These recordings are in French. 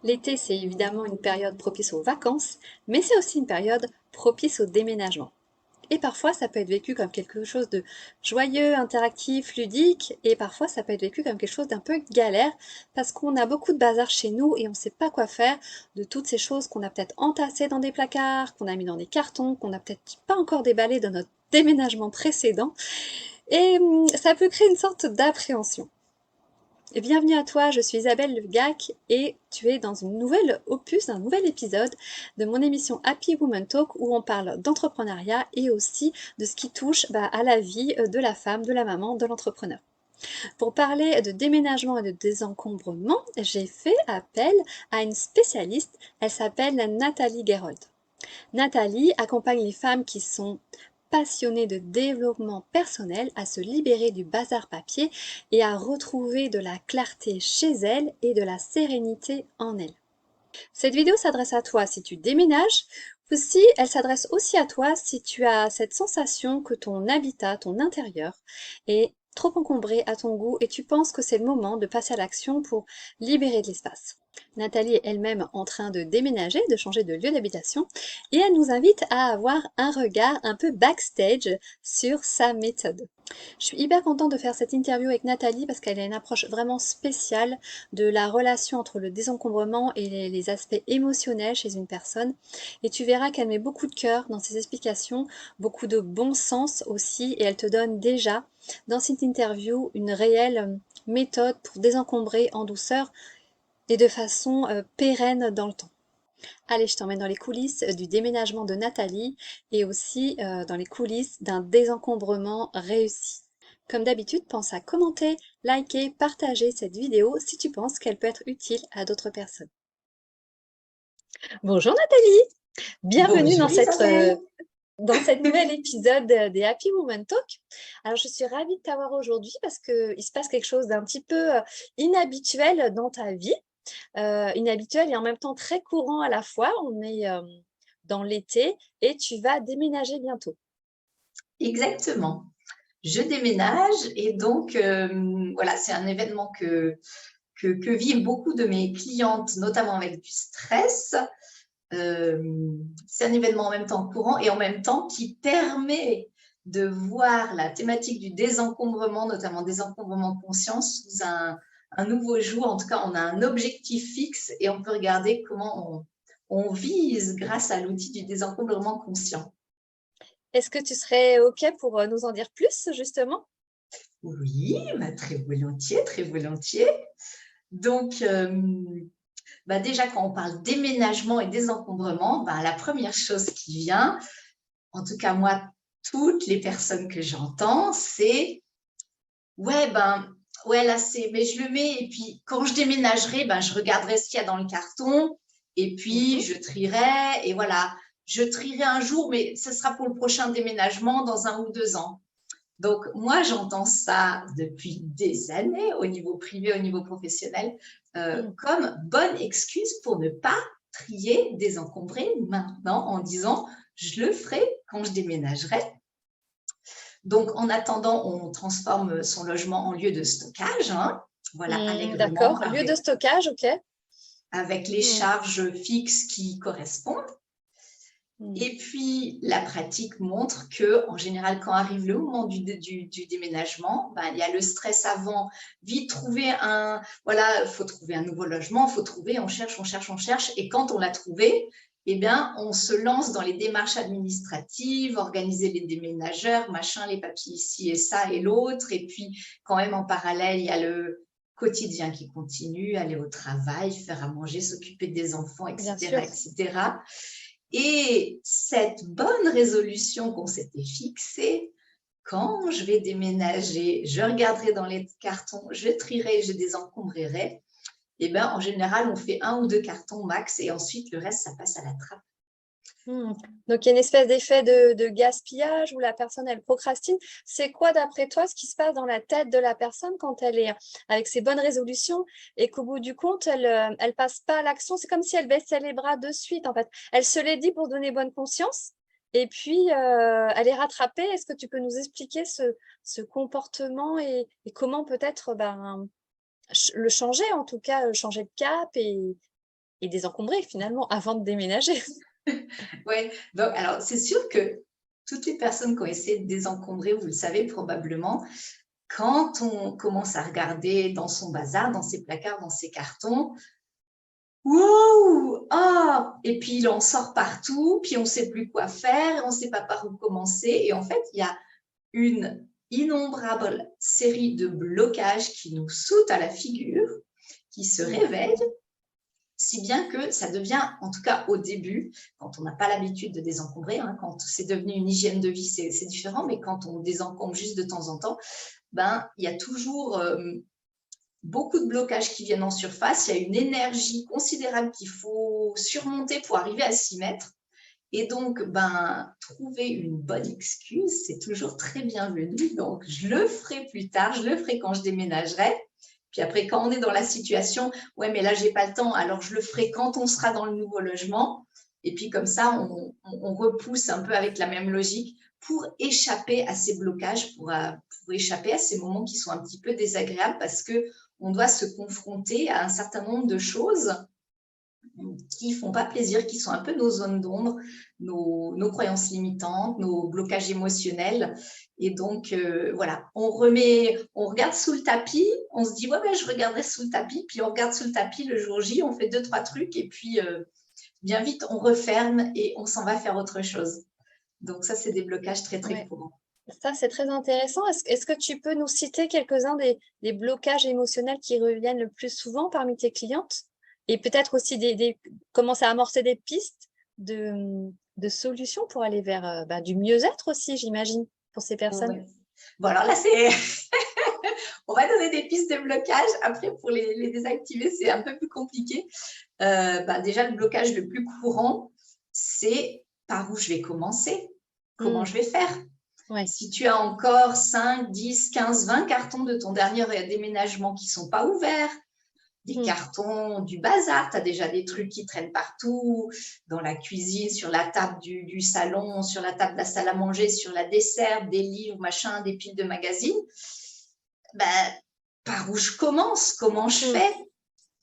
L'été, c'est évidemment une période propice aux vacances, mais c'est aussi une période propice au déménagement. Et parfois, ça peut être vécu comme quelque chose de joyeux, interactif, ludique, et parfois, ça peut être vécu comme quelque chose d'un peu galère, parce qu'on a beaucoup de bazar chez nous et on ne sait pas quoi faire de toutes ces choses qu'on a peut-être entassées dans des placards, qu'on a mis dans des cartons, qu'on n'a peut-être pas encore déballé dans notre déménagement précédent. Et ça peut créer une sorte d'appréhension. Et bienvenue à toi, je suis Isabelle Le Gac et tu es dans une nouvelle opus, un nouvel épisode de mon émission Happy Woman Talk où on parle d'entrepreneuriat et aussi de ce qui touche à la vie de la femme, de la maman, de l'entrepreneur. Pour parler de déménagement et de désencombrement, j'ai fait appel à une spécialiste, elle s'appelle Nathalie Gerold. Nathalie accompagne les femmes qui sont passionnées de développement personnel à se libérer du bazar papier et à retrouver de la clarté chez elles et de la sérénité en elles. Cette vidéo s'adresse à toi si tu déménages, aussi elle s'adresse aussi à toi si tu as cette sensation que ton habitat, ton intérieur est trop encombré à ton goût et tu penses que c'est le moment de passer à l'action pour libérer de l'espace. Nathalie est elle-même en train de déménager, de changer de lieu d'habitation et elle nous invite à avoir un regard un peu backstage sur sa méthode. Je suis hyper contente de faire cette interview avec Nathalie parce qu'elle a une approche vraiment spéciale de la relation entre le désencombrement et les aspects émotionnels chez une personne. Et tu verras qu'elle met beaucoup de cœur dans ses explications, beaucoup de bon sens aussi, et elle te donne déjà dans cette interview une réelle méthode pour désencombrer en douceur et de façon pérenne dans le temps. Allez, je t'emmène dans les coulisses du déménagement de Nathalie et aussi dans les coulisses d'un désencombrement réussi. Comme d'habitude, pense à commenter, liker, partager cette vidéo si tu penses qu'elle peut être utile à d'autres personnes. Bonjour Nathalie, bienvenue Bonjour Isabelle. dans cet nouvel épisode des Happy Woman Talk. Alors je suis ravie de t'avoir aujourd'hui parce qu'il se passe quelque chose d'un petit peu inhabituel dans ta vie, inhabituel et en même temps très courant à la fois. On est dans l'été et tu vas déménager bientôt. Exactement. Je déménage et donc voilà, c'est un événement que vivent beaucoup de mes clientes, notamment avec du stress. C'est un événement en même temps courant et en même temps qui permet de voir la thématique du désencombrement, notamment désencombrement conscient, sous un nouveau jour. En tout cas, on a un objectif fixe et on peut regarder comment on vise grâce à l'outil du désencombrement conscient. Est-ce que tu serais OK pour nous en dire plus, justement? Oui, bah, très volontiers, très volontiers. Donc, bah déjà, quand on parle déménagement et désencombrement, bah, la première chose qui vient, en tout cas moi, toutes les personnes que j'entends, c'est ouais, ben, ouais, là, c'est, mais je le mets, et puis quand je déménagerai, ben, je regarderai ce qu'il y a dans le carton, et puis Mhm. je trierai, et voilà, je trierai un jour, mais ce sera pour le prochain déménagement dans 1 ou 2 ans. Donc, moi, j'entends ça depuis des années au niveau privé, au niveau professionnel, Mm. comme bonne excuse pour ne pas trier, désencombrer maintenant en disant je le ferai quand je déménagerai. Donc, en attendant, on transforme son logement en lieu de stockage, hein, voilà, allègrement, D'accord. Lieu de stockage, OK. avec les Mm. charges fixes qui correspondent. Mm. Et puis, la pratique montre que, en général, quand arrive le moment du déménagement, ben, il y a le stress avant, vite trouver voilà, il faut trouver un nouveau logement, il faut trouver, on cherche, on cherche, on cherche. Et quand on l'a trouvé, eh bien, on se lance dans les démarches administratives, organiser les déménageurs, machin, les papiers ici et ça et l'autre. Et puis, quand même, en parallèle, il y a le quotidien qui continue, aller au travail, faire à manger, s'occuper des enfants, Bien etc., sûr. etc. Et cette bonne résolution qu'on s'était fixée, quand je vais déménager, je regarderai dans les cartons, je trierai, je désencombrerai. Et bien, en général, on fait 1 ou 2 cartons max et ensuite le reste, ça passe à la trappe. Mm. Donc, il y a une espèce d'effet de gaspillage où la personne, elle procrastine. C'est quoi, d'après toi, ce qui se passe dans la tête de la personne quand elle est avec ses bonnes résolutions et qu'au bout du compte, elle passe pas à l'action? C'est comme si elle baissait les bras de suite, en fait. Elle se l'est dit pour donner bonne conscience et puis elle est rattrapée. Est-ce que tu peux nous expliquer ce comportement et comment peut-être le changer, en tout cas, changer de cap et désencombrer finalement avant de déménager. Ouais, donc alors c'est sûr que toutes les personnes qui ont essayé de désencombrer, vous le savez probablement, quand on commence à regarder dans son bazar, dans ses placards, dans ses cartons, wow, ah, et puis il en sort partout, puis on ne sait plus quoi faire, on ne sait pas par où commencer. Et en fait, il y a une innombrable série de blocages qui nous sautent à la figure, qui se réveillent, si bien que ça devient, en tout cas au début, quand on n'a pas l'habitude de désencombrer, hein, quand c'est devenu une hygiène de vie, c'est différent, mais quand on désencombre juste de temps en temps, ben, il y a toujours beaucoup de blocages qui viennent en surface, il y a une énergie considérable qu'il faut surmonter pour arriver à s'y mettre. Et donc, ben, trouver une bonne excuse, c'est toujours très bienvenu. Donc, je le ferai plus tard, je le ferai quand je déménagerai. Puis après, quand on est dans la situation, ouais, mais là, j'ai pas le temps, alors je le ferai quand on sera dans le nouveau logement. Et puis comme ça, on repousse un peu avec la même logique pour échapper à ces blocages, pour échapper à ces moments qui sont un petit peu désagréables parce qu'on doit se confronter à un certain nombre de choses qui font pas plaisir, qui sont un peu nos zones d'ombre, nos croyances limitantes, nos blocages émotionnels. Et donc, voilà, on regarde sous le tapis, on se dit, ouais, ben, je regarderai sous le tapis, puis on regarde sous le tapis le jour J, on fait 2-3 trucs, et puis bien vite, on referme et on s'en va faire autre chose. Donc ça, c'est des blocages très, très Ouais. courants. Ça, c'est très intéressant. Est-ce que tu peux nous citer quelques-uns des blocages émotionnels qui reviennent le plus souvent parmi tes clientes? Et peut-être aussi commencer à amorcer des pistes de solutions pour aller vers du mieux-être aussi, j'imagine, pour ces personnes. Ouais. Bon, alors là, c'est on va donner des pistes de blocage. Après, pour les désactiver, c'est un peu plus compliqué. Déjà, le blocage le plus courant, c'est par où je vais commencer, comment je vais faire. Ouais. Si tu as encore 5, 10, 15, 20 cartons de ton dernier déménagement qui ne sont pas ouverts, des cartons, du bazar, tu as déjà des trucs qui traînent partout, dans la cuisine, sur la table du salon, sur la table de la salle à manger, sur la dessert, des livres, machin, des piles de magazines. Par où je commence, comment je fais,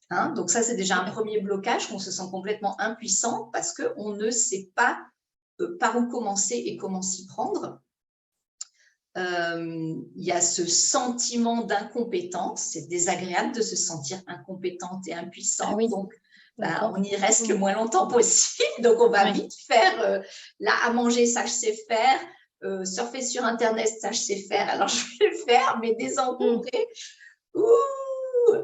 hein? Donc ça, c'est déjà un premier blocage, qu'on se sent complètement impuissant parce qu'on ne sait pas par où commencer et comment s'y prendre. Il y a ce sentiment d'incompétence, c'est désagréable de se sentir incompétente et impuissante, Ah oui. donc on y reste le moins longtemps possible, donc on va vite faire, là à manger, ça je sais faire, surfer sur internet, ça je sais faire, alors je vais le faire, mais désencombrer,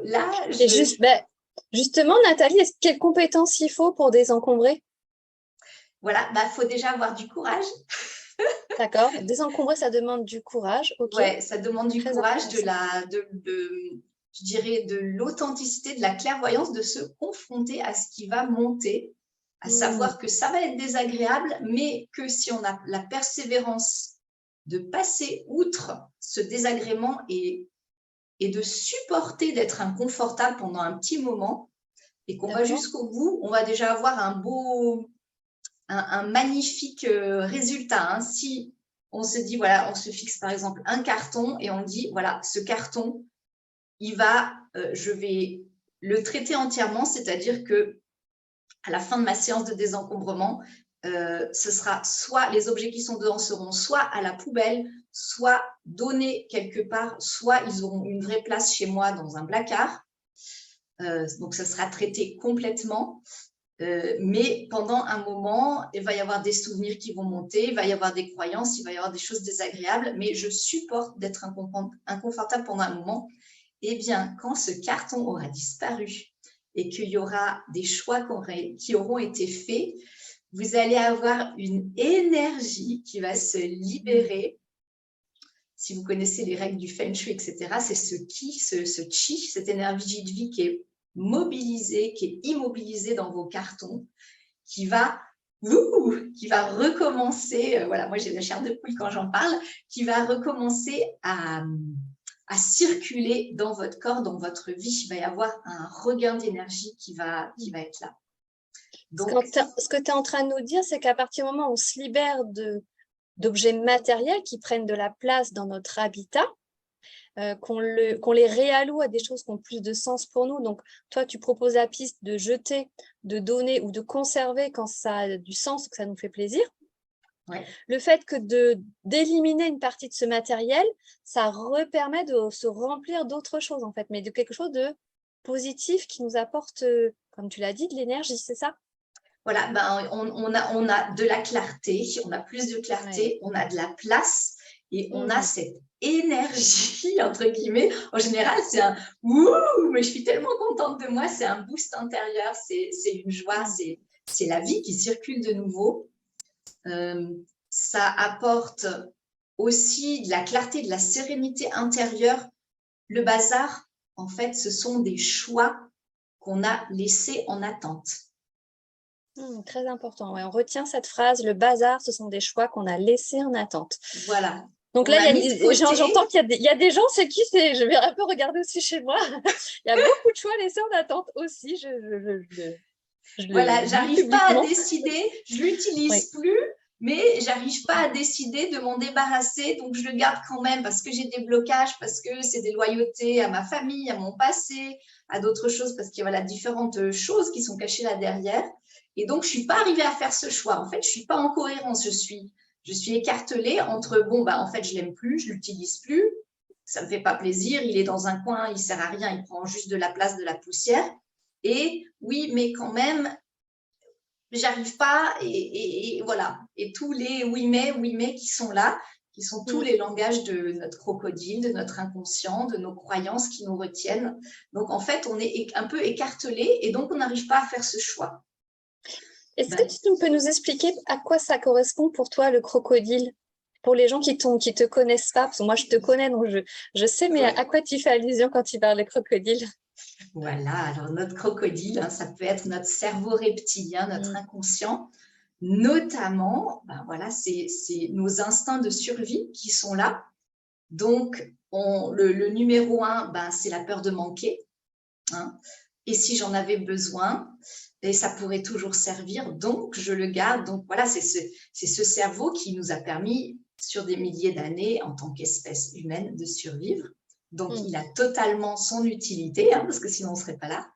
là Et justement, Nathalie, quelles compétences il faut pour désencombrer? Voilà, faut déjà avoir du courage. D'accord. Désencombrer, ça demande du courage. OK. Ouais, ça demande du Très courage, intéressant. je dirais de l'authenticité, de la clairvoyance, de se confronter à ce qui va monter, à savoir que ça va être désagréable, mais que si on a la persévérance de passer outre ce désagrément et de supporter d'être inconfortable pendant un petit moment, et qu'on va jusqu'au bout, on va déjà avoir un magnifique résultat. Hein. Si on se dit, voilà, on se fixe par exemple un carton et on dit, voilà, ce carton, je vais le traiter entièrement, c'est-à-dire que à la fin de ma séance de désencombrement, ce sera soit les objets qui sont dedans seront soit à la poubelle, soit donnés quelque part, soit ils auront une vraie place chez moi dans un placard. Donc, ça sera traité complètement. Mais pendant un moment, il va y avoir des souvenirs qui vont monter, il va y avoir des croyances, il va y avoir des choses désagréables, mais je supporte d'être inconfortable pendant un moment. Eh bien, quand ce carton aura disparu et qu'il y aura des choix qui auront été faits, vous allez avoir une énergie qui va se libérer. Si vous connaissez les règles du Feng Shui, etc., c'est ce chi, cette énergie de vie qui est mobilisée, qui est immobilisée dans vos cartons, qui va recommencer, voilà, moi j'ai la chair de poule quand j'en parle, qui va recommencer à circuler dans votre corps, dans votre vie. Il va y avoir un regain d'énergie qui va être là. Donc, ce que tu es en train de nous dire, c'est qu'à partir du moment où on se libère d'objets matériels qui prennent de la place dans notre habitat, qu'on les réalloue à des choses qui ont plus de sens pour nous. Donc, toi, tu proposes la piste de jeter, de donner ou de conserver quand ça a du sens, que ça nous fait plaisir. Ouais. Le fait que d'éliminer une partie de ce matériel, ça permet de se remplir d'autres choses, en fait, mais de quelque chose de positif qui nous apporte, comme tu l'as dit, de l'énergie, c'est ça? Voilà, ben, on a de la clarté, on a plus de clarté, on a de la place et on a cette énergie, entre guillemets. En général, c'est un « ouh », mais je suis tellement contente de moi, c'est un boost intérieur, c'est une joie, c'est la vie qui circule de nouveau. Ça apporte aussi de la clarté, de la sérénité intérieure. Le bazar, en fait, ce sont des choix qu'on a laissés en attente. Très important. Ouais, on retient cette phrase, le bazar, ce sont des choix qu'on a laissés en attente. Voilà. Donc là, j'entends qu'il y a des gens, c'est qui c'est. Je vais un peu regarder aussi chez moi. Il y a beaucoup de choix laissés en attente aussi. Voilà, j'arrive pas à décider, je l'utilise plus, mais j'arrive pas à décider de m'en débarrasser, donc je le garde quand même parce que j'ai des blocages, parce que c'est des loyautés à ma famille, à mon passé, à d'autres choses, parce qu'il y a voilà, différentes choses qui sont cachées là derrière. Et donc, je suis pas arrivée à faire ce choix. En fait, je suis pas en cohérence. Je suis écartelée entre, bon, bah, en fait, je l'aime plus, je l'utilise plus, ça me fait pas plaisir, il est dans un coin, il sert à rien, il prend juste de la place, de la poussière. Et oui, mais quand même, j'arrive pas, et voilà. Et tous les oui mais qui sont là, qui sont tous les langages de notre crocodile, de notre inconscient, de nos croyances qui nous retiennent. Donc, en fait, on est un peu écartelé et donc on n'arrive pas à faire ce choix. Est-ce que tu peux nous expliquer à quoi ça correspond pour toi, le crocodile? Pour les gens qui te connaissent pas, parce que moi, je te connais, donc je sais, mais à quoi tu fais allusion quand tu parles de crocodile? Voilà, alors notre crocodile, hein, ça peut être notre cerveau reptilien, notre inconscient, notamment, ben voilà, c'est nos instincts de survie qui sont là. Donc, le numéro 1, ben, c'est la peur de manquer. Hein. Et si j'en avais besoin, et ça pourrait toujours servir, donc je le garde. Donc voilà, c'est ce cerveau qui nous a permis, sur des milliers d'années, en tant qu'espèce humaine, de survivre. Donc, il a totalement son utilité, hein, parce que sinon, on ne serait pas là.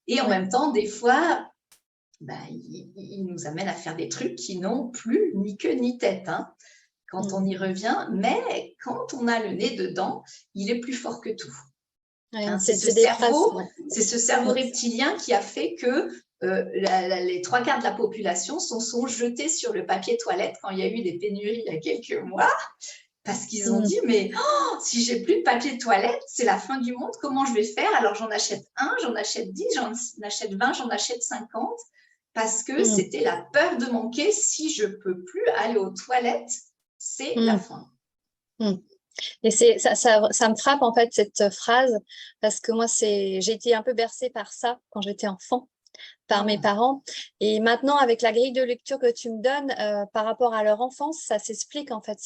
Et en même temps, des fois, ben, il nous amène à faire des trucs qui n'ont plus ni queue ni tête, hein, quand on y revient. Mais quand on a le nez dedans, il est plus fort que tout. Hein, c'est ce cerveau reptilien qui a fait que les 3/4 de la population sont jetés sur le papier toilette quand il y a eu des pénuries il y a quelques mois. Parce qu'ils ont dit, mais si j'ai plus de papier de toilette, c'est la fin du monde, comment je vais faire? Alors j'en achète 1, j'en achète 10, j'en achète 20, j'en achète 50, parce que c'était la peur de manquer. Si je peux plus aller aux toilettes, c'est la fin. Et ça me frappe en fait cette phrase, parce que moi j'ai été un peu bercée par ça quand j'étais enfant, par mes parents. Et maintenant, avec la grille de lecture que tu me donnes, par rapport à leur enfance, ça s'explique en fait.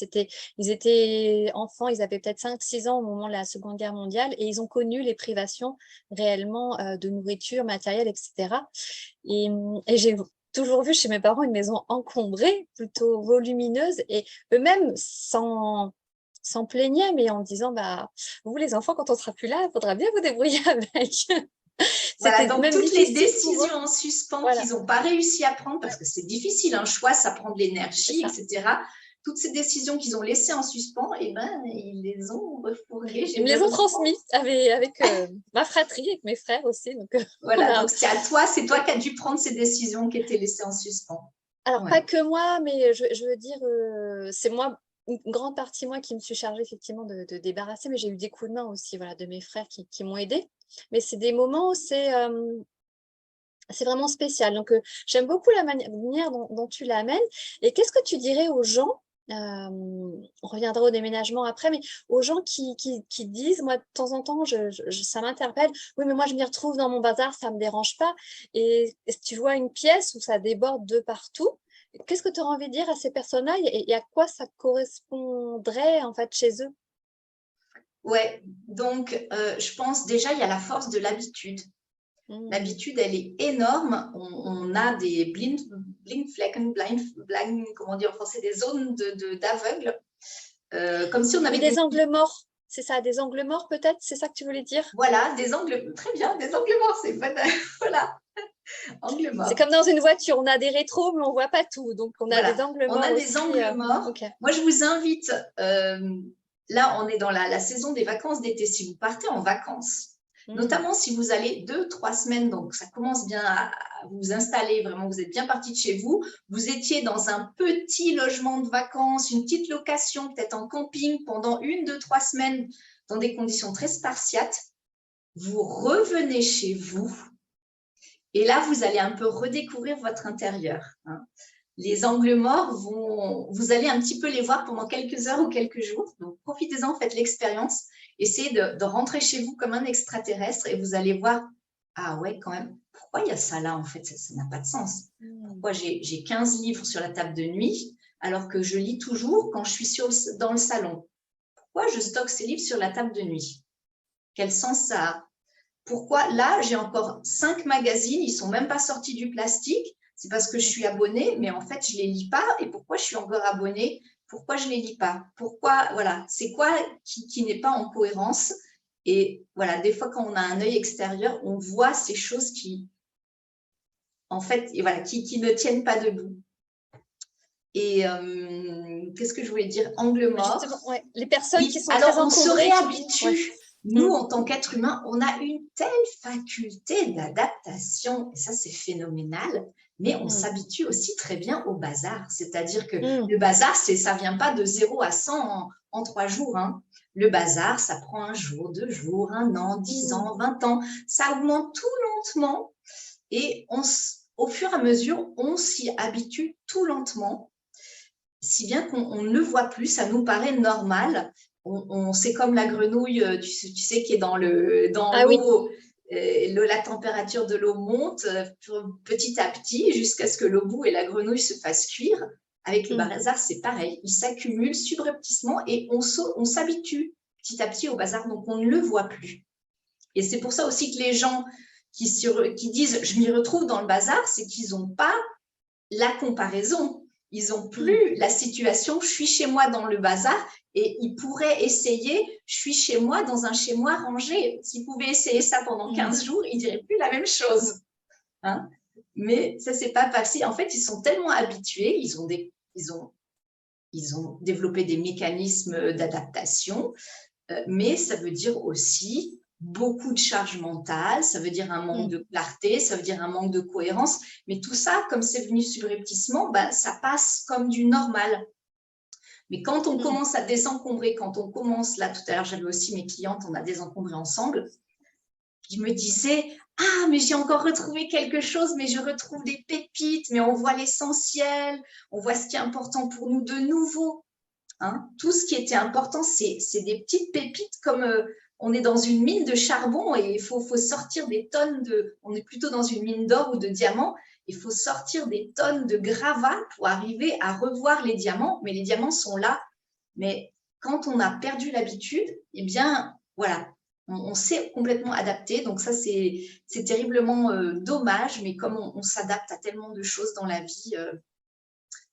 Ils étaient enfants, ils avaient peut-être 5-6 ans au moment de la Seconde Guerre mondiale et ils ont connu les privations réellement de nourriture, matériel, etc. Et j'ai toujours vu chez mes parents une maison encombrée, plutôt volumineuse, et eux-mêmes s'en plaignaient, mais en disant, bah, vous les enfants, quand on sera plus là, il faudra bien vous débrouiller avec. Voilà, donc toutes les décisions en suspens qu'ils n'ont pas réussi à prendre, parce que c'est difficile, un choix, ça prend de l'énergie, etc. Toutes ces décisions qu'ils ont laissées en suspens, eh ben, ils les ont refourguées. Ils me les ont transmises avec ma fratrie, avec mes frères aussi. Donc, voilà, donc c'est à toi, c'est toi qui as dû prendre ces décisions qui étaient laissées en suspens. Alors, pas que moi, mais je veux dire, c'est moi, une grande partie moi qui me suis chargée effectivement de débarrasser, mais j'ai eu des coups de main aussi, voilà, de mes frères qui m'ont aidée. Mais c'est des moments où c'est vraiment spécial. Donc, j'aime beaucoup la manière dont tu l'amènes. Et qu'est-ce que tu dirais aux gens, on reviendra au déménagement après, mais aux gens qui disent, moi, de temps en temps, ça m'interpelle, oui, mais moi, je m'y retrouve dans mon bazar, ça ne me dérange pas. Et si tu vois une pièce où ça déborde de partout, qu'est-ce que tu auras envie de dire à ces personnes-là et à quoi ça correspondrait, en fait, chez eux? Ouais, donc, je pense déjà, il y a la force de l'habitude. L'habitude, elle est énorme. On a des Blindflecken, comment dire en français, des zones d'aveugle, comme si on avait des angles morts. C'est ça, des angles morts peut-être? C'est ça que tu voulais dire? Voilà, des angles, très bien, des angles morts, c'est bon. Voilà, angles C'est morts. comme dans une voiture, on a des rétros, mais on voit pas tout. Donc, on a des Voilà, angles on morts a des aussi. angles morts. Ok. Moi, je vous invite, là, on est dans la saison des vacances d'été. Si vous partez en vacances, notamment si vous allez 2-3 semaines, donc ça commence bien à vous installer, vraiment, vous êtes bien parti de chez vous, vous étiez dans un petit logement de vacances, une petite location, peut-être en camping, pendant 1-2-3 semaines, dans des conditions très spartiates, vous revenez chez vous, et là, vous allez un peu redécouvrir votre intérieur. Les angles morts, vous allez un petit peu les voir pendant quelques heures ou quelques jours. Donc, profitez-en, faites l'expérience. Essayez de rentrer chez vous comme un extraterrestre et vous allez voir, ah ouais, quand même, pourquoi il y a ça là, en fait, ça n'a pas de sens. Pourquoi j'ai 15 livres sur la table de nuit alors que je lis toujours quand je suis dans le salon? Pourquoi je stocke ces livres sur la table de nuit? Quel sens ça a? Pourquoi là, j'ai encore 5 magazines, ils ne sont même pas sortis du plastique. C'est parce que je suis abonnée, mais en fait, je ne les lis pas. Et pourquoi je suis encore abonnée? Pourquoi je ne les lis pas? Pourquoi, voilà, c'est quoi qui n'est pas en cohérence? Et voilà, des fois, quand on a un œil extérieur, on voit ces choses qui, en fait, et voilà, qui ne tiennent pas debout. Et qu'est-ce que je voulais dire? Angle mort. Justement, ouais. Les personnes Oui, qui sont alors très on se encombrées, réhabitue. ouais. Nous, en tant qu'être humain, on a une telle faculté d'adaptation, et ça c'est phénoménal, mais on s'habitue aussi très bien au bazar. C'est-à-dire que le bazar, ça ne vient pas de 0 à 100 en 3 jours. Hein. Le bazar, ça prend 1 jour, 2 jours, 1 an, 10 ans, 20 ans. Ça augmente tout lentement et au fur et à mesure, on s'y habitue tout lentement, si bien qu'on ne le voit plus, ça nous paraît normal. C'est comme la grenouille, tu sais, qui est dans l'eau. Oui. La température de l'eau monte petit à petit jusqu'à ce que l'eau bout et la grenouille se fasse cuire. Avec le bazar, c'est pareil. Il s'accumule subrepticement et on s'habitue petit à petit au bazar, donc on ne le voit plus. Et c'est pour ça aussi que les gens qui disent « je m'y retrouve dans le bazar », c'est qu'ils n'ont pas la comparaison. Ils n'ont plus la situation « je suis chez moi dans le bazar » et ils pourraient essayer « je suis chez moi dans un chez moi rangé ». S'ils pouvaient essayer ça pendant 15 jours, ils ne diraient plus la même chose. Hein, mais ça ne s'est pas passé. En fait, ils sont tellement habitués, ils ont développé des mécanismes d'adaptation, mais ça veut dire aussi beaucoup de charge mentale, ça veut dire un manque de clarté, ça veut dire un manque de cohérence, mais tout ça, comme c'est venu subrepticement, ben, ça passe comme du normal. Mais quand on commence à désencombrer, quand on commence, là tout à l'heure j'avais aussi mes clientes, on a désencombré ensemble, je me disais « Ah, mais j'ai encore retrouvé quelque chose, mais je retrouve des pépites, mais on voit l'essentiel, on voit ce qui est important pour nous de nouveau. » Hein, tout ce qui était important, c'est des petites pépites comme on est dans une mine de charbon et il faut sortir des tonnes on est plutôt dans une mine d'or ou de diamants, il faut sortir des tonnes de gravats pour arriver à revoir les diamants, mais les diamants sont là. Mais quand on a perdu l'habitude, eh bien, voilà, on s'est complètement adapté. Donc ça, c'est terriblement dommage, mais comme on s'adapte à tellement de choses dans la vie,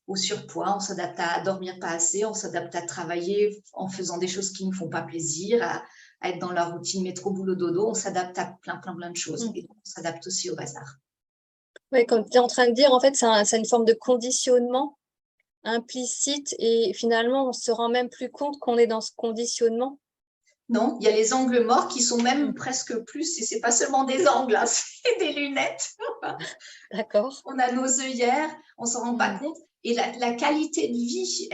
au surpoids, on s'adapte à dormir pas assez, on s'adapte à travailler en faisant des choses qui ne nous font pas plaisir, à être dans la routine métro, boulot, dodo, on s'adapte à plein de choses. Et donc, on s'adapte aussi au bazar. Oui, comme tu es en train de dire, en fait, c'est une forme de conditionnement implicite et finalement, on se rend même plus compte qu'on est dans ce conditionnement. Non, il y a les angles morts qui sont même presque plus, et c'est pas seulement des angles, hein, c'est des lunettes. D'accord. On a nos œillères, on s'en rend pas compte. Et la qualité de vie,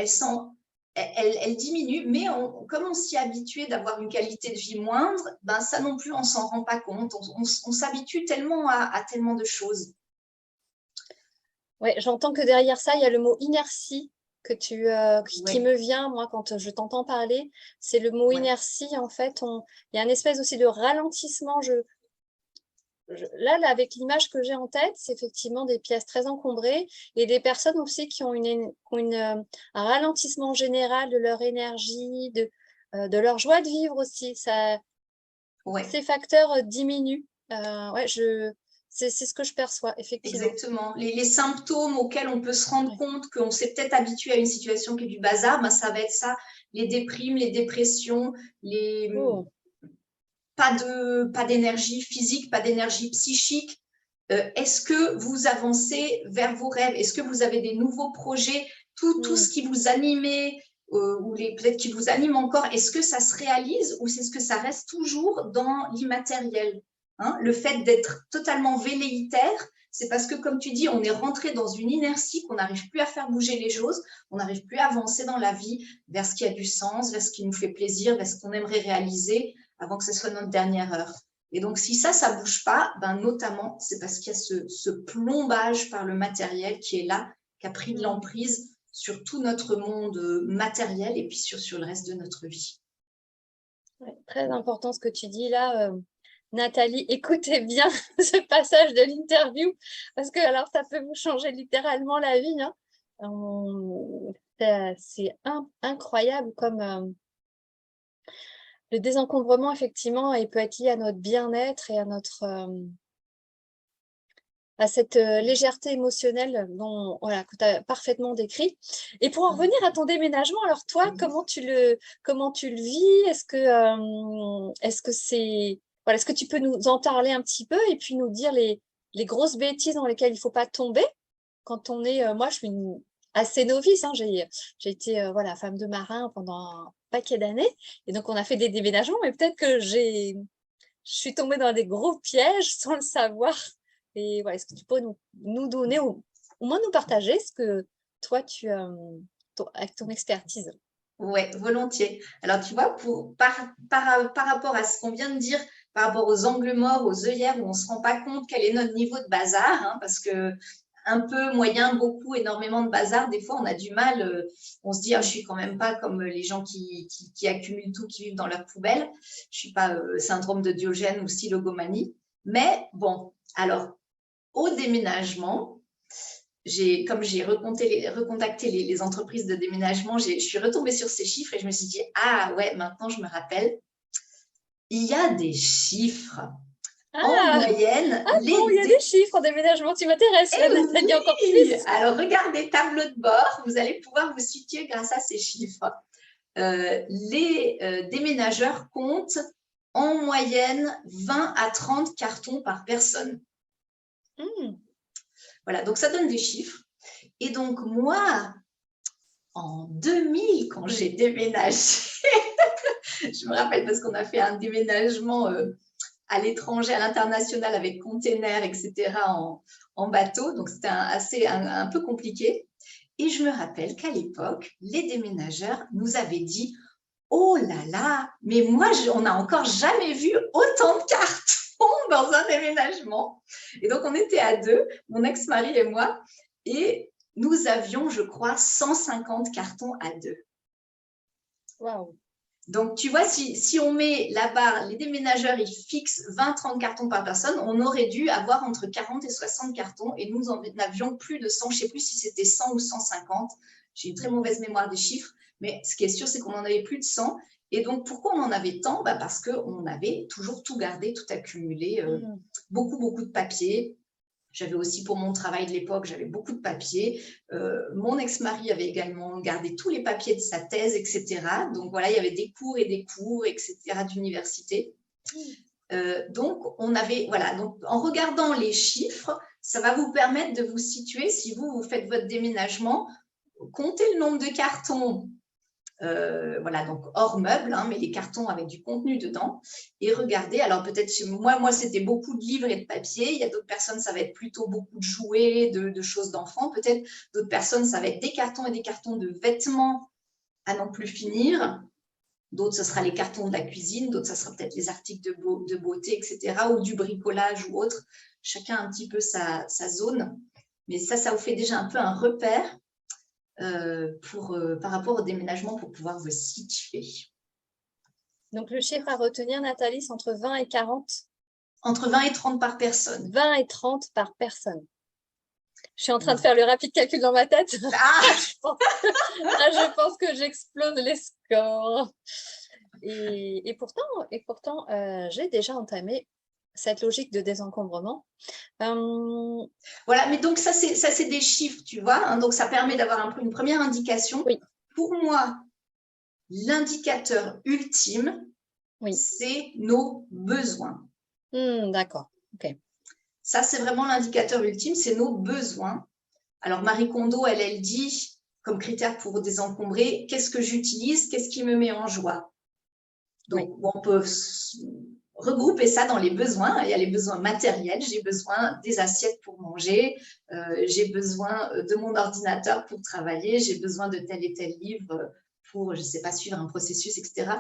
elle diminue, mais comme on s'y est habitué d'avoir une qualité de vie moindre, ben ça non plus, on s'en rend pas compte. On s'habitue tellement à tellement de choses. Ouais, j'entends que derrière ça, il y a le mot inertie qui me vient, moi, quand je t'entends parler. C'est le mot inertie, en fait. Il y a une espèce aussi de ralentissement. Là, avec l'image que j'ai en tête, c'est effectivement des pièces très encombrées et des personnes aussi qui ont un ralentissement général de leur énergie, de leur joie de vivre aussi. Ces facteurs diminuent. C'est ce que je perçois, effectivement. Exactement. Les symptômes auxquels on peut se rendre compte qu'on s'est peut-être habitué à une situation qui est du bazar, ben ça va être ça. les déprimes, les dépressions, Oh. pas d'énergie physique, pas d'énergie psychique. Est-ce que vous avancez vers vos rêves? Est-ce que vous avez des nouveaux projets? Tout ce qui vous animait, ou peut-être qui vous anime encore, est-ce que ça se réalise ou est-ce que ça reste toujours dans l'immatériel, hein? Le fait d'être totalement velléitaire, c'est parce que, comme tu dis, on est rentré dans une inertie, qu'on n'arrive plus à faire bouger les choses, on n'arrive plus à avancer dans la vie vers ce qui a du sens, vers ce qui nous fait plaisir, vers ce qu'on aimerait réaliser avant que ce soit notre dernière heure. Et donc, si ça ne bouge pas, ben, notamment, c'est parce qu'il y a ce plombage par le matériel qui est là, qui a pris de l'emprise sur tout notre monde matériel et puis sur le reste de notre vie. Ouais, très important ce que tu dis là, Nathalie. Écoutez bien ce passage de l'interview parce que alors ça peut vous changer littéralement la vie, hein. C'est incroyable comme le désencombrement, effectivement, il peut être lié à notre bien-être et à cette légèreté émotionnelle voilà, que tu as parfaitement décrit. Et pour en revenir à ton déménagement, alors toi, comment tu le vis? Est-ce que c'est voilà, est-ce que tu peux nous en parler un petit peu et puis nous dire les grosses bêtises dans lesquelles il ne faut pas tomber quand on est moi je suis assez novice, hein, j'ai été voilà, femme de marin pendant un paquet d'années et donc on a fait des déménagements, mais peut-être que je suis tombée dans des gros pièges sans le savoir. Et voilà, est-ce que tu peux nous donner, au moins nous partager ce que toi, avec ton expertise? Oui, volontiers. Alors, tu vois, par rapport à ce qu'on vient de dire, par rapport aux angles morts, aux œillères où on ne se rend pas compte quel est notre niveau de bazar, hein, parce que un peu, moyen, beaucoup, énormément de bazar, des fois, on a du mal. On se dit, ah, je suis quand même pas comme les gens qui accumulent tout, qui vivent dans leur poubelle. Je suis pas syndrome de Diogène ou stylogomanie. Mais bon, alors, au déménagement, comme j'ai recontacté les entreprises de déménagement, je suis retombée sur ces chiffres et je me suis dit, ah ouais, maintenant je me rappelle, il y a des chiffres. En moyenne, bon, il y a des chiffres en déménagement, tu m'intéresses, Nathalie, encore plus. Alors, regardez tableau de bord, vous allez pouvoir vous situer grâce à ces chiffres. Les déménageurs comptent en moyenne 20 à 30 cartons par personne. Voilà, donc ça donne des chiffres. Et donc, moi, en 2000, quand j'ai déménagé, je me rappelle parce qu'on a fait un déménagement à l'étranger, à l'international, avec containers, etc., en bateau. Donc, c'était un peu compliqué. Et je me rappelle qu'à l'époque, les déménageurs nous avaient dit « Oh là là, mais moi, on n'a encore jamais vu autant de cartons dans un déménagement. » Et donc, on était à deux, mon ex-mari et moi, et nous avions, je crois, 150 cartons à deux. Waouh. Donc, tu vois, si on met la barre, les déménageurs, ils fixent 20-30 cartons par personne, on aurait dû avoir entre 40 et 60 cartons et nous en avions plus de 100. Je ne sais plus si c'était 100 ou 150. J'ai une très mauvaise mémoire des chiffres, mais ce qui est sûr, c'est qu'on en avait plus de 100. Et donc, pourquoi on en avait tant? Parce qu'on avait toujours tout gardé, tout accumulé, beaucoup de papiers. J'avais aussi, pour mon travail de l'époque, j'avais beaucoup de papiers. Mon ex-mari avait également gardé tous les papiers de sa thèse, etc. Donc, voilà, il y avait des cours, etc., d'université. Donc, on avait, voilà, donc en regardant les chiffres, ça va vous permettre de vous situer si vous faites votre déménagement. Comptez le nombre de cartons. Voilà, donc hors meubles, hein, mais les cartons avec du contenu dedans. Et regardez, alors peut-être chez moi c'était beaucoup de livres et de papier. Il y a d'autres personnes, ça va être plutôt beaucoup de jouets, de choses d'enfants. Peut-être d'autres personnes, ça va être des cartons et des cartons de vêtements à n'en plus finir. D'autres, ce sera les cartons de la cuisine. D'autres, ça sera peut-être les articles de beauté, etc. ou du bricolage ou autre. Chacun a un petit peu sa zone. Mais ça vous fait déjà un peu un repère par rapport au déménagement pour pouvoir vous situer. Donc, le chiffre à retenir, Nathalie, c'est entre 20 et 40? Entre 20 et 30 par personne. 20 et 30 par personne. Je suis en train de faire le rapide calcul dans ma tête. Je pense que j'explose les scores. Et pourtant j'ai déjà entamé cette logique de désencombrement. Voilà, mais donc ça c'est des chiffres, tu vois, hein, donc ça permet d'avoir une première indication. Oui. Pour moi, l'indicateur ultime, Oui. c'est nos besoins. D'accord. Ok. Ça, c'est vraiment l'indicateur ultime, c'est nos besoins. Alors, Marie Kondo, elle dit, comme critère pour désencombrer, qu'est-ce que j'utilise, qu'est-ce qui me met en joie. Donc, on peut regrouper ça dans les besoins. Il y a les besoins matériels, j'ai besoin des assiettes pour manger, j'ai besoin de mon ordinateur pour travailler, j'ai besoin de tel et tel livre pour, je ne sais pas, suivre un processus, etc.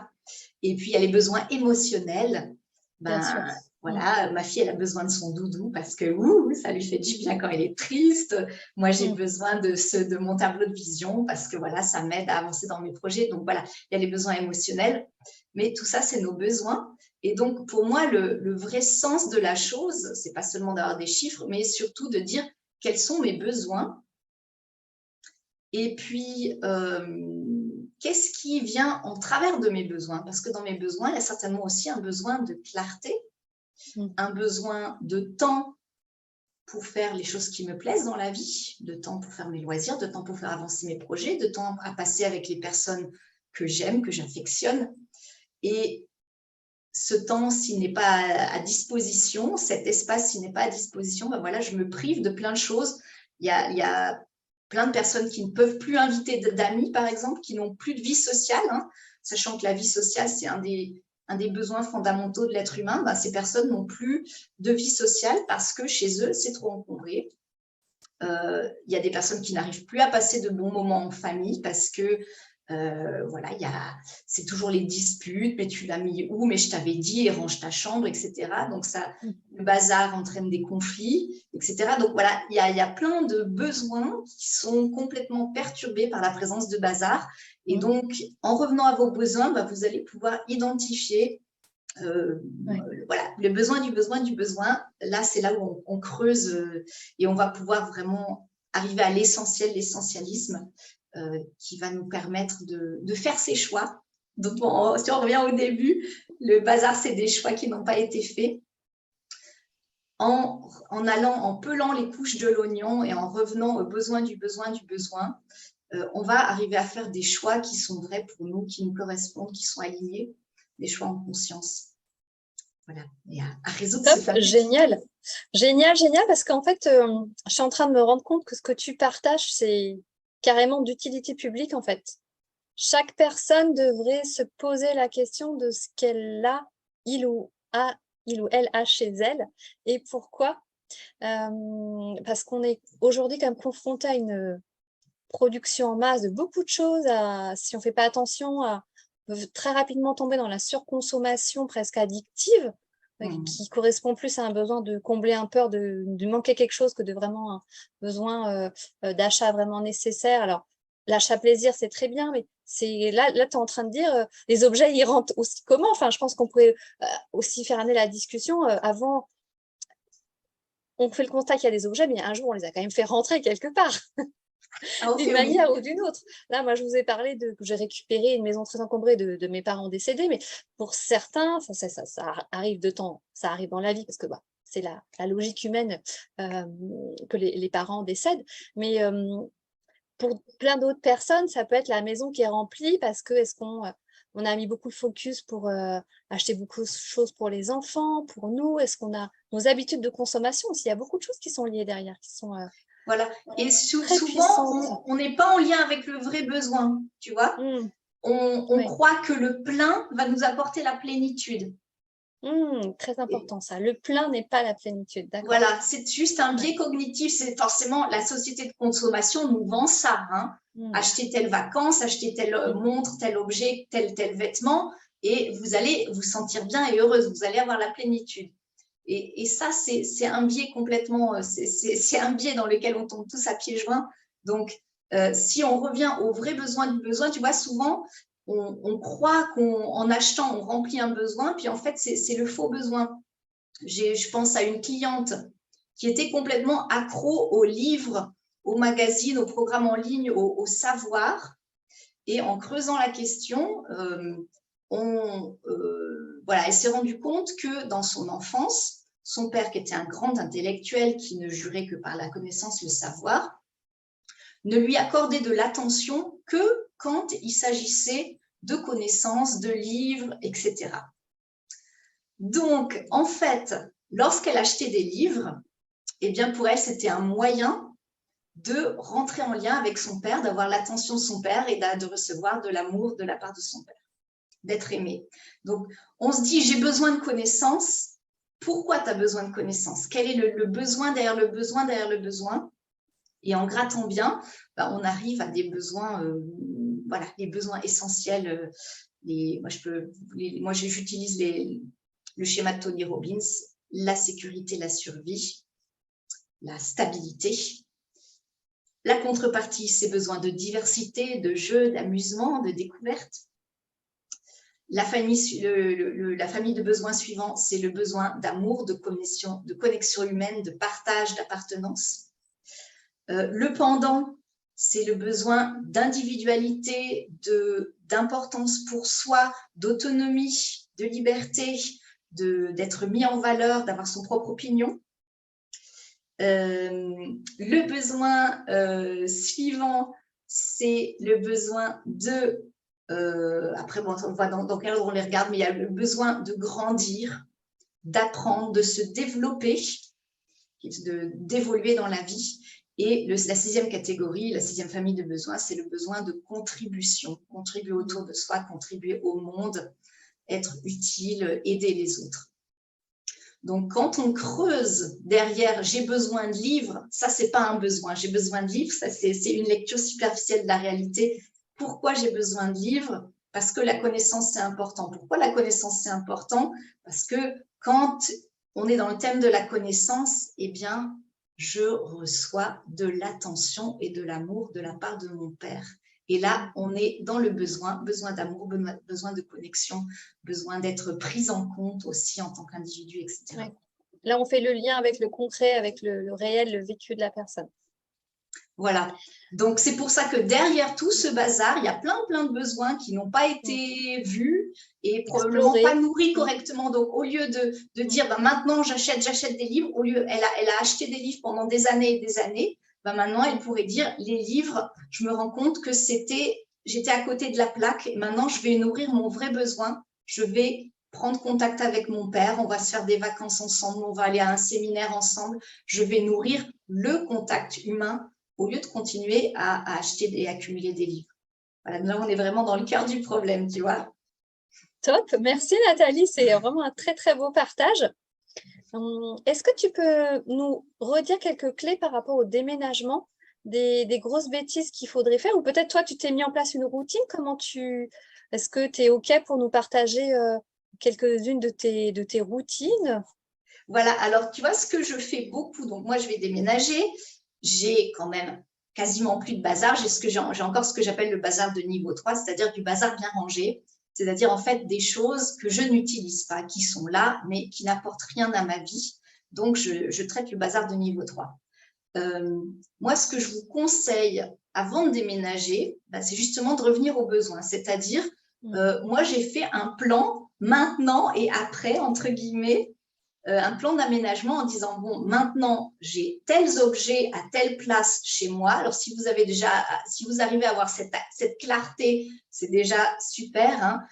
Et puis, il y a les besoins émotionnels. Bien sûr. Voilà, ma fille, elle a besoin de son doudou parce que ça lui fait du bien quand elle est triste. Moi, j'ai besoin de mon tableau de vision parce que voilà, ça m'aide à avancer dans mes projets. Donc voilà, il y a les besoins émotionnels, mais tout ça, c'est nos besoins. Et donc, pour moi, le vrai sens de la chose, c'est pas seulement d'avoir des chiffres, mais surtout de dire quels sont mes besoins. Et puis, qu'est-ce qui vient en travers de mes besoins? Parce que dans mes besoins, il y a certainement aussi un besoin de clarté, un besoin de temps pour faire les choses qui me plaisent dans la vie, de temps pour faire mes loisirs, de temps pour faire avancer mes projets, de temps à passer avec les personnes que j'aime, que j'affectionne. Et ce temps, s'il n'est pas à disposition, cet espace, s'il n'est pas à disposition, ben voilà, je me prive de plein de choses. Il y a plein de personnes qui ne peuvent plus inviter d'amis, par exemple, qui n'ont plus de vie sociale, hein, sachant que la vie sociale, c'est un des besoins fondamentaux de l'être humain. Ben, ces personnes n'ont plus de vie sociale parce que chez eux, c'est trop encombré. Il y a des personnes qui n'arrivent plus à passer de bons moments en famille parce que voilà, c'est toujours les disputes, mais tu l'as mis où, mais je t'avais dit, range ta chambre, etc. Donc ça, le bazar entraîne des conflits, etc. Donc voilà, il y a plein de besoins qui sont complètement perturbés par la présence de bazar. Et donc, en revenant à vos besoins, bah, vous allez pouvoir identifier voilà, le besoin du besoin du besoin. Là, c'est là où on creuse et on va pouvoir vraiment arriver à l'essentiel, l'essentialisme. Qui va nous permettre de faire ses choix. Donc, si on revient au début, le bazar, c'est des choix qui n'ont pas été faits. En pelant les couches de l'oignon et en revenant au besoin du besoin du besoin, on va arriver à faire des choix qui sont vrais pour nous, qui nous correspondent, qui sont alignés, des choix en conscience. Voilà, et à résoudre ce fameux... Génial, génial, génial, parce qu'en fait, je suis en train de me rendre compte que ce que tu partages, c'est carrément d'utilité publique, en fait. Chaque personne devrait se poser la question de ce qu'elle a, il ou elle a chez elle, et pourquoi. Parce qu'on est aujourd'hui quand même confronté à une production en masse de beaucoup de choses, si on ne fait pas attention, on peut très rapidement tomber dans la surconsommation presque addictive, qui correspond plus à un besoin de combler un peur de manquer quelque chose que de vraiment un besoin d'achat vraiment nécessaire. Alors, l'achat plaisir, c'est très bien, mais là tu es en train de dire, les objets, ils rentrent aussi comment? Enfin, je pense qu'on pourrait aussi faire amener la discussion avant. On fait le constat qu'il y a des objets, mais un jour, on les a quand même fait rentrer quelque part. D'une manière ou d'une autre. Là, moi, je vous ai parlé que j'ai récupéré une maison très encombrée de mes parents décédés, mais pour certains, ça arrive de temps, ça arrive dans la vie, parce que bah, c'est la logique humaine que les parents décèdent. Mais pour plein d'autres personnes, ça peut être la maison qui est remplie parce que on a mis beaucoup de focus pour acheter beaucoup de choses pour les enfants, pour nous. Est-ce qu'on a nos habitudes de consommation aussi? Il y a beaucoup de choses qui sont liées derrière, qui sont... Voilà. Et souvent, on n'est pas en lien avec le vrai besoin, tu vois. On croit que le plein va nous apporter la plénitude. Très important ça. Le plein n'est pas la plénitude, d'accord. Voilà, c'est juste un biais cognitif. C'est forcément la société de consommation nous vend ça. Hein. Acheter telle vacance, acheter telle montre, tel objet, tel vêtement, et vous allez vous sentir bien et heureuse. Vous allez avoir la plénitude. Et ça, c'est un biais complètement, c'est un biais dans lequel on tombe tous à pieds joints. Donc, si on revient au vrai besoin du besoin, tu vois, souvent, on croit qu'en achetant, on remplit un besoin, puis en fait, c'est le faux besoin. Je pense à une cliente qui était complètement accro aux livres, aux magazines, aux programmes en ligne, au savoir. Et en creusant la question, voilà, elle s'est rendue compte que dans son enfance, son père, qui était un grand intellectuel qui ne jurait que par la connaissance, le savoir, ne lui accordait de l'attention que quand il s'agissait de connaissances, de livres, etc. Donc, en fait, lorsqu'elle achetait des livres, eh bien, pour elle, c'était un moyen de rentrer en lien avec son père, d'avoir l'attention de son père et de recevoir de l'amour de la part de son père, d'être aimé. Donc, on se dit, j'ai besoin de connaissances. Pourquoi tu as besoin de connaissances? Quel est le besoin derrière le besoin derrière le besoin? Et en grattant bien, on arrive à des besoins, voilà, les besoins essentiels. Moi, j'utilise le schéma de Tony Robbins, la sécurité, la survie, la stabilité. La contrepartie, c'est besoin de diversité, de jeu, d'amusement, de découverte. La famille de besoins suivants, c'est le besoin d'amour, de connexion humaine, de partage, d'appartenance. Le pendant, c'est le besoin d'individualité, d'importance pour soi, d'autonomie, de liberté, d'être mis en valeur, d'avoir son propre opinion. Le besoin suivant, c'est le besoin de... après, bon, on voit dans quel ordre on les regarde, mais il y a le besoin de grandir, d'apprendre, de se développer, d'évoluer dans la vie. Et la sixième catégorie, la sixième famille de besoins, c'est le besoin de contribution, contribuer autour de soi, contribuer au monde, être utile, aider les autres. Donc, quand on creuse derrière « j'ai besoin de livres », ça, c'est pas un besoin. J'ai besoin de livres, ça, c'est une lecture superficielle de la réalité. Pourquoi j'ai besoin de livres? Parce que la connaissance, c'est important. Pourquoi la connaissance, c'est important? Parce que quand on est dans le thème de la connaissance, eh bien, je reçois de l'attention et de l'amour de la part de mon père. Et là, on est dans le besoin d'amour, besoin de connexion, besoin d'être prise en compte aussi en tant qu'individu, etc. Ouais. Là, on fait le lien avec le concret, avec le réel, le vécu de la personne. Voilà. Donc, c'est pour ça que derrière tout ce bazar, il y a plein de besoins qui n'ont pas été vus et probablement pas nourris correctement. Donc, au lieu de dire maintenant, j'achète des livres, au lieu, elle a acheté des livres pendant des années et des années, maintenant, elle pourrait dire les livres, je me rends compte que j'étais à côté de la plaque et maintenant, je vais nourrir mon vrai besoin. Je vais prendre contact avec mon père, on va se faire des vacances ensemble, on va aller à un séminaire ensemble. Je vais nourrir le contact humain au lieu de continuer à acheter et accumuler des livres. Voilà, là, on est vraiment dans le cœur du problème, tu vois. Top, merci Nathalie, c'est vraiment un très beau partage. Est-ce que tu peux nous redire quelques clés par rapport au déménagement, des grosses bêtises qu'il faudrait faire? Ou peut-être toi, tu t'es mis en place une routine? Est-ce que tu es OK pour nous partager quelques-unes de tes routines? Voilà, alors tu vois ce que je fais beaucoup. Donc moi, je vais déménager. J'ai quand même quasiment plus de bazar. J'ai encore ce que j'appelle le bazar de niveau 3, c'est-à-dire du bazar bien rangé. C'est-à-dire en fait des choses que je n'utilise pas, qui sont là, mais qui n'apportent rien à ma vie. Donc, je traite le bazar de niveau 3. Moi, ce que je vous conseille avant de déménager, c'est justement de revenir aux besoins. C'est-à-dire, moi, j'ai fait un plan maintenant et après, entre guillemets, un plan d'aménagement en disant, bon, maintenant, j'ai tels objets à telle place chez moi. Alors, si vous arrivez à avoir cette clarté, c'est déjà super. Hein.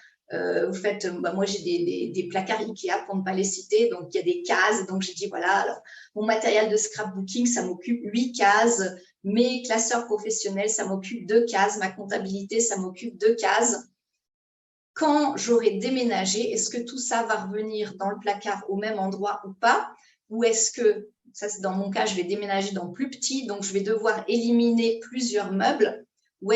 Vous faites, moi, j'ai des placards Ikea pour ne pas les citer. Donc, il y a des cases. Donc, j'ai dit, voilà, alors, mon matériel de scrapbooking, ça m'occupe 8 cases. Mes classeurs professionnels, ça m'occupe 2 cases. Ma comptabilité, ça m'occupe 2 cases. Quand j'aurai déménagé, est-ce que tout ça va revenir dans le placard au même endroit ou pas? Ou est-ce que, ça c'est dans mon cas, je vais déménager dans plus petit, donc je vais devoir éliminer plusieurs meubles? Ou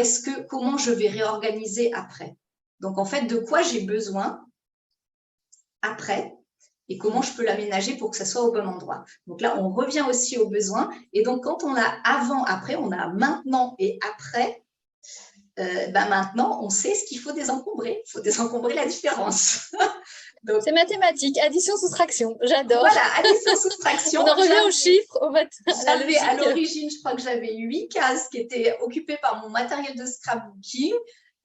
comment je vais réorganiser après? Donc en fait, de quoi j'ai besoin après et comment je peux l'aménager pour que ça soit au bon endroit? Donc là, on revient aussi aux besoins. Et donc quand on a avant, après, on a maintenant et après. Maintenant, on sait ce qu'il faut désencombrer. Il faut désencombrer la différence. C'est mathématique, addition, soustraction. J'adore. Voilà, addition, soustraction. On en revient aux chiffres, à l'origine, je crois que j'avais 8 cases qui étaient occupées par mon matériel de scrapbooking.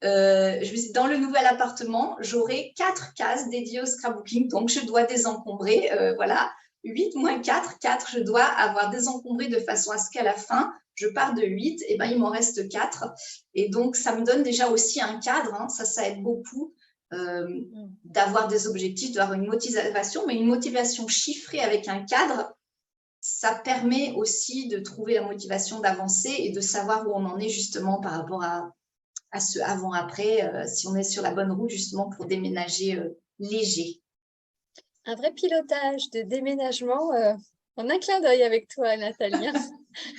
Dans le nouvel appartement, j'aurai 4 cases dédiées au scrapbooking. Donc, je dois désencombrer, voilà, 8 moins 4, 4, je dois avoir désencombré de façon à ce qu'à la fin, je pars de 8, et ben il m'en reste 4. Et donc, ça me donne déjà aussi un cadre, hein, ça aide beaucoup d'avoir des objectifs, d'avoir une motivation, mais une motivation chiffrée avec un cadre, ça permet aussi de trouver la motivation d'avancer et de savoir où on en est justement par rapport à ce avant-après, si on est sur la bonne route justement pour déménager léger. Un vrai pilotage de déménagement en un clin d'œil avec toi, Nathalie.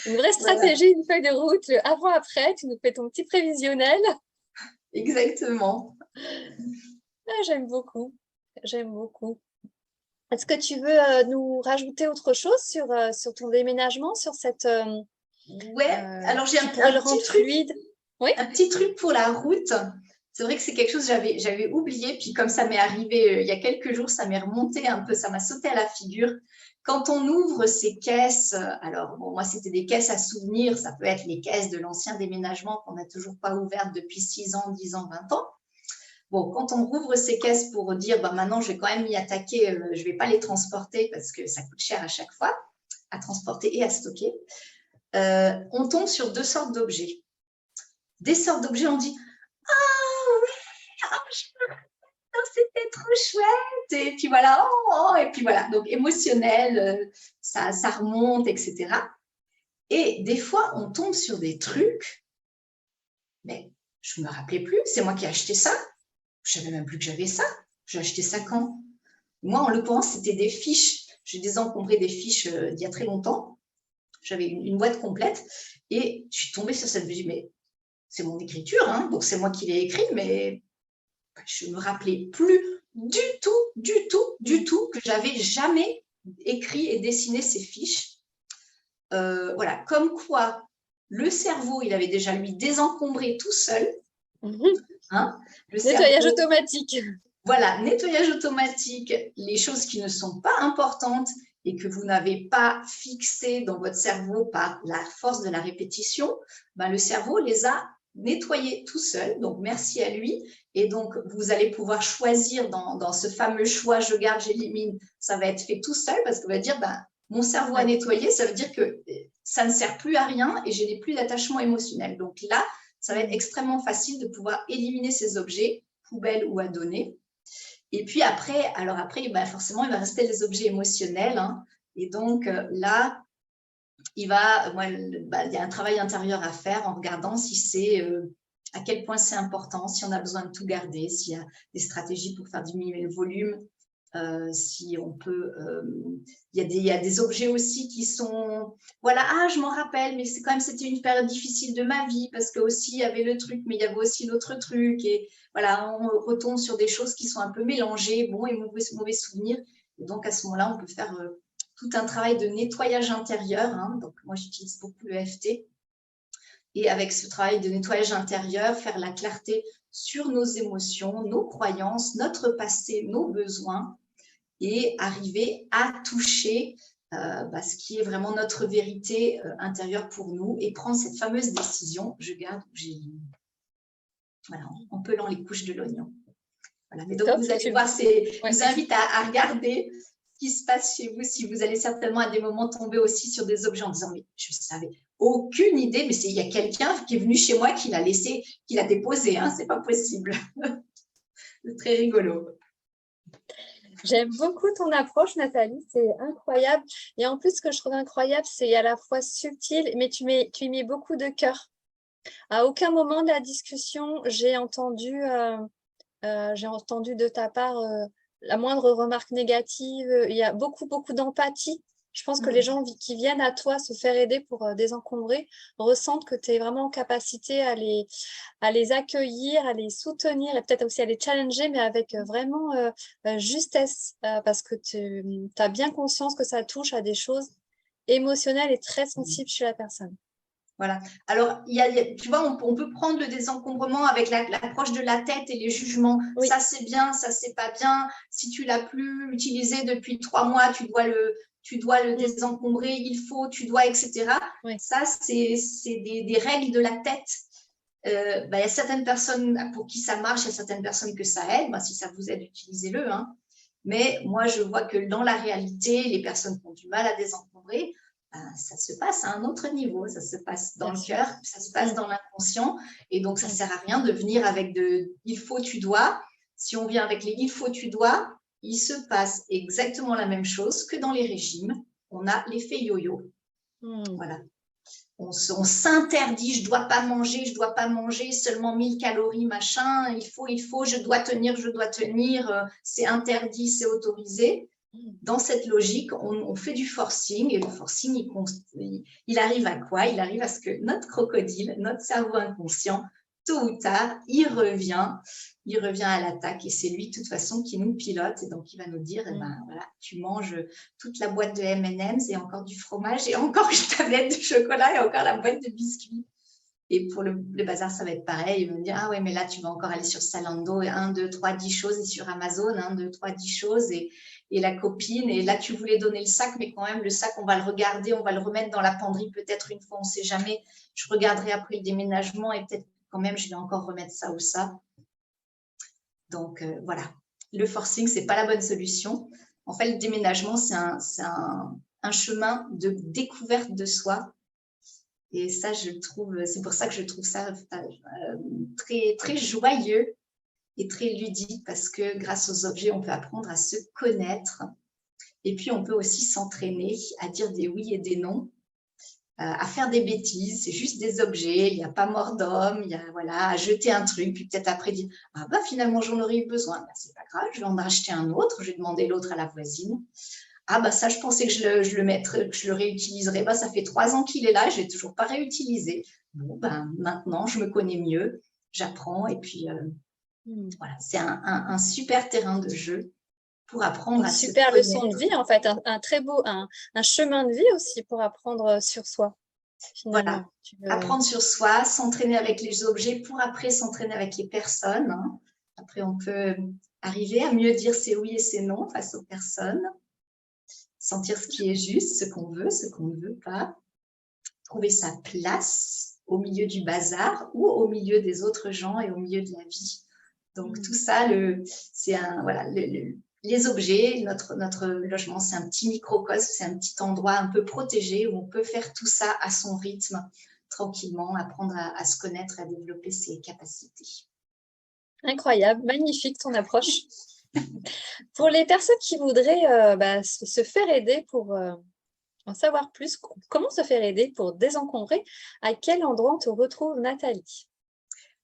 Une vraie stratégie, voilà. Une feuille de route, le avant-après, tu nous fais ton petit prévisionnel. Exactement. Ah, j'aime beaucoup, j'aime beaucoup. Est-ce que tu veux nous rajouter autre chose sur ton déménagement, sur cette… ouais, alors j'ai un petit truc fluide. Oui, un petit truc pour la route. C'est vrai que c'est quelque chose que j'avais oublié, puis comme ça m'est arrivé il y a quelques jours, ça m'est remonté un peu, ça m'a sauté à la figure. Quand on ouvre ces caisses, alors bon, moi c'était des caisses à souvenirs, ça peut être les caisses de l'ancien déménagement qu'on n'a toujours pas ouvertes depuis 6 ans, 10 ans, 20 ans. Bon, quand on rouvre ces caisses pour dire bah, maintenant je vais quand même m'y attaquer, je ne vais pas les transporter parce que ça coûte cher à chaque fois, à transporter et à stocker, on tombe sur 2 sortes d'objets. Des sortes d'objets, on dit ah oui, c'était trop chouette, et puis voilà, et puis voilà, donc émotionnel, ça remonte, etc. Et des fois, on tombe sur des trucs, mais je ne me rappelais plus, c'est moi qui ai acheté ça, je ne savais même plus que j'avais ça, j'ai acheté ça quand? Moi, en l'occurrence, c'était des fiches, j'ai désencombré des fiches d'il y a très longtemps, j'avais une boîte complète, et je suis tombée sur cette fiche, mais c'est mon écriture, hein, donc c'est moi qui l'ai écrit, mais je ne me rappelais plus du tout que j'avais jamais écrit et dessiné ces fiches. Voilà, comme quoi le cerveau, il avait déjà lui désencombré tout seul. Hein, nettoyage cerveau, automatique. Voilà, nettoyage automatique, les choses qui ne sont pas importantes et que vous n'avez pas fixées dans votre cerveau par la force de la répétition, ben le cerveau les a nettoyées tout seul, donc merci à lui. Et donc, vous allez pouvoir choisir dans ce fameux choix « je garde, j'élimine », ça va être fait tout seul parce qu'on va dire ben, mon cerveau a nettoyé, ça veut dire que ça ne sert plus à rien et je n'ai plus d'attachement émotionnel. Donc là, ça va être extrêmement facile de pouvoir éliminer ces objets, poubelles ou à donner. Et puis après, ben forcément, il va rester les objets émotionnels. Hein. Et donc là, il y a un travail intérieur à faire en regardant si c'est à quel point c'est important, si on a besoin de tout garder, s'il y a des stratégies pour faire diminuer le volume, si on peut… il y a des objets aussi qui sont… Voilà, je m'en rappelle, mais c'est quand même, c'était une période difficile de ma vie parce que aussi il y avait le truc, mais il y avait aussi l'autre truc. Et voilà, on retombe sur des choses qui sont un peu mélangées, bons et mauvais souvenirs. Et donc, à ce moment-là, on peut faire tout un travail de nettoyage intérieur. Hein. Donc, moi, j'utilise beaucoup le FT. Et avec ce travail de nettoyage intérieur, faire la clarté sur nos émotions, nos croyances, notre passé, nos besoins, et arriver à toucher ce qui est vraiment notre vérité intérieure pour nous et prendre cette fameuse décision, je garde ou j'élimine. Voilà, en pelant les couches de l'oignon. Voilà. Mais donc, vous allez voir, je vous invite à regarder ce qui se passe chez vous, si vous allez certainement à des moments tomber aussi sur des objets en disant, mais je savais aucune idée, mais il y a quelqu'un qui est venu chez moi qui l'a laissé, qui l'a déposé, hein, c'est pas possible. C'est très rigolo. J'aime beaucoup ton approche, Nathalie, c'est incroyable. Et en plus, ce que je trouve incroyable, c'est à la fois subtil, mais tu y mets beaucoup de cœur. À aucun moment de la discussion, j'ai entendu de ta part la moindre remarque négative. Il y a beaucoup d'empathie. Je pense que les gens qui viennent à toi se faire aider pour désencombrer ressentent que tu es vraiment en capacité à les accueillir, à les soutenir et peut-être aussi à les challenger, mais avec vraiment justesse, parce que tu as bien conscience que ça touche à des choses émotionnelles et très sensibles chez la personne. Voilà. Alors, tu vois, on peut prendre le désencombrement avec l'approche de la tête et les jugements. Oui. Ça, c'est bien, ça, c'est pas bien. Si tu l'as plus utilisé depuis 3 mois, tu dois le désencombrer, tu dois, etc. Oui. Ça, c'est des règles de la tête. Il y a certaines personnes pour qui ça marche, il y a certaines personnes que ça aide. Si ça vous aide, utilisez-le. Hein. Mais moi, je vois que dans la réalité, les personnes qui ont du mal à désencombrer, ça se passe à un autre niveau, ça se passe dans Bien le sûr. cœur, ça se passe dans l'inconscient. Et donc, ça ne Mm. sert à rien de venir avec de « il faut, tu dois ». Si on vient avec les « il faut, tu dois », il se passe exactement la même chose que dans les régimes. On a l'effet yo-yo. Voilà. On s'interdit, je ne dois pas manger seulement 1000 calories, machin, il faut, je dois tenir, c'est interdit, c'est autorisé. Dans cette logique, on fait du forcing, et le forcing, il arrive à quoi? Il arrive à ce que notre crocodile, notre cerveau inconscient, tôt ou tard, il revient à l'attaque, et c'est lui de toute façon qui nous pilote, et donc il va nous dire, ben, voilà, tu manges toute la boîte de M&M's et encore du fromage et encore une tablette de chocolat et encore la boîte de biscuits. Et pour le bazar, ça va être pareil. Ils vont me dire, ah ouais, mais là, tu vas encore aller sur Zalando, 1, 2, 3, 10 choses, et sur Amazon, 1, 2, 3, 10 choses, et la copine, et là, tu voulais donner le sac, mais quand même, le sac, on va le regarder, on va le remettre dans la penderie peut-être une fois, on ne sait jamais. Je regarderai après le déménagement, et peut-être quand même, je vais encore remettre ça ou ça. Donc, voilà. Le forcing, ce n'est pas la bonne solution. En fait, le déménagement, c'est un chemin de découverte de soi. Et ça, c'est pour ça que je trouve ça très, très joyeux et très ludique, parce que grâce aux objets, on peut apprendre à se connaître. Et puis, on peut aussi s'entraîner à dire des oui et des non, à faire des bêtises. C'est juste des objets, il n'y a pas mort d'homme, il y a, voilà, à jeter un truc, puis peut-être après dire, ah bah finalement, j'en aurais eu besoin. Ben, c'est pas grave, je vais en acheter un autre, je vais demander l'autre à la voisine. Ah bah ça, je pensais que je le mettrais, que je le réutiliserais. Bah, ça fait 3 ans qu'il est là, je ne l'ai toujours pas réutilisé. Bon, ben, maintenant, je me connais mieux, j'apprends. Et puis, voilà, c'est un super terrain de jeu pour apprendre Une à se super leçon de connaître. vie, en fait, un très beau, un chemin de vie aussi pour apprendre sur soi, Voilà, finalement. apprendre sur soi, s'entraîner avec les objets pour après s'entraîner avec les personnes. Hein. Après, on peut arriver à mieux dire ses oui et ses non face aux personnes, sentir ce qui est juste, ce qu'on veut, ce qu'on ne veut pas. Trouver sa place au milieu du bazar ou au milieu des autres gens et au milieu de la vie. Donc tout ça, c'est voilà, les objets, notre logement, c'est un petit microcosme, c'est un petit endroit un peu protégé où on peut faire tout ça à son rythme, tranquillement, apprendre à se connaître, à développer ses capacités. Incroyable, magnifique ton approche. Pour les personnes qui voudraient se faire aider pour en savoir plus, comment se faire aider pour désencombrer, à quel endroit on te retrouve, Nathalie?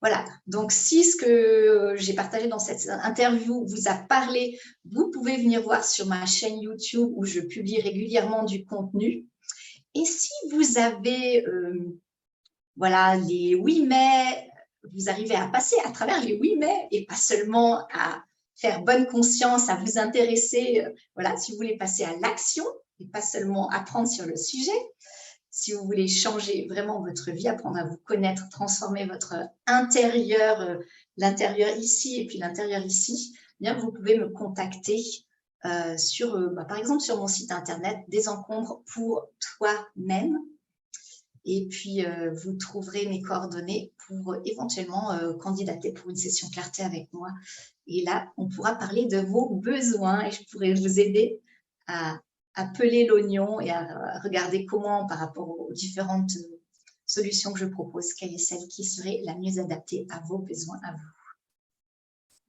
Voilà, donc si ce que j'ai partagé dans cette interview vous a parlé, vous pouvez venir voir sur ma chaîne YouTube où je publie régulièrement du contenu. Et si vous avez voilà, les oui mais, vous arrivez à passer à travers les oui mais et pas seulement à faire bonne conscience, à vous intéresser, voilà, si vous voulez passer à l'action et pas seulement apprendre sur le sujet, si vous voulez changer vraiment votre vie, apprendre à vous connaître, transformer votre intérieur, l'intérieur ici et puis l'intérieur ici, bien vous pouvez me contacter par exemple sur mon site internet Désencombre pour toi-même. Et puis, vous trouverez mes coordonnées pour éventuellement candidater pour une session clarté avec moi. Et là, on pourra parler de vos besoins et je pourrai vous aider à peler l'oignon et à regarder comment, par rapport aux différentes solutions que je propose, quelle est celle qui serait la mieux adaptée à vos besoins, à vous.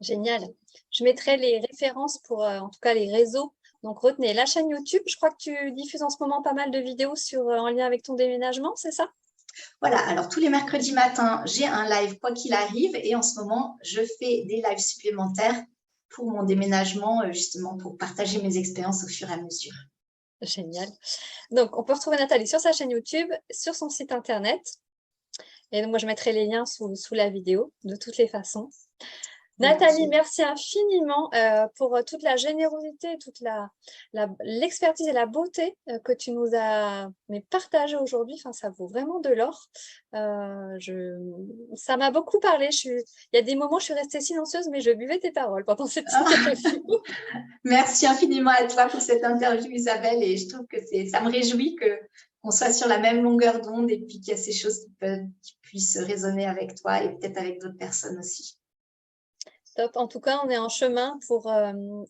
Génial. Je mettrai les références pour, en tout cas, les réseaux. Donc, retenez la chaîne YouTube. Je crois que tu diffuses en ce moment pas mal de vidéos en lien avec ton déménagement, c'est ça? Voilà, alors tous les mercredis matins, j'ai un live quoi qu'il arrive et en ce moment, je fais des lives supplémentaires pour mon déménagement, justement pour partager mes expériences au fur et à mesure. Génial. Donc, on peut retrouver Nathalie sur sa chaîne YouTube, sur son site internet. Et donc, moi, je mettrai les liens sous la vidéo, de toutes les façons. Nathalie, merci infiniment pour toute la générosité, toute l'expertise et la beauté que tu nous as partagée aujourd'hui. Enfin, ça vaut vraiment de l'or. Ça m'a beaucoup parlé. Il y a des moments où je suis restée silencieuse, mais je buvais tes paroles pendant cette interview. Merci infiniment à toi pour cette interview, Isabelle. Et je trouve que ça me réjouit qu'on soit sur la même longueur d'onde et puis qu'il y a ces choses qui puissent résonner avec toi et peut-être avec d'autres personnes aussi. Top. En tout cas, on est en chemin pour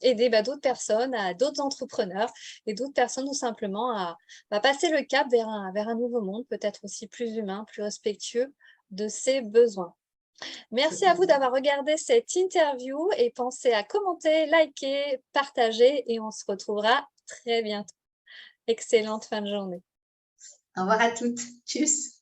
aider d'autres personnes, d'autres entrepreneurs et d'autres personnes tout simplement à passer le cap vers un nouveau monde, peut-être aussi plus humain, plus respectueux de ses besoins. Merci à vous Totalement. d'avoir regardé cette interview et pensez à commenter, liker, partager et on se retrouvera très bientôt. Excellente fin de journée. Au revoir à toutes. Tschüss.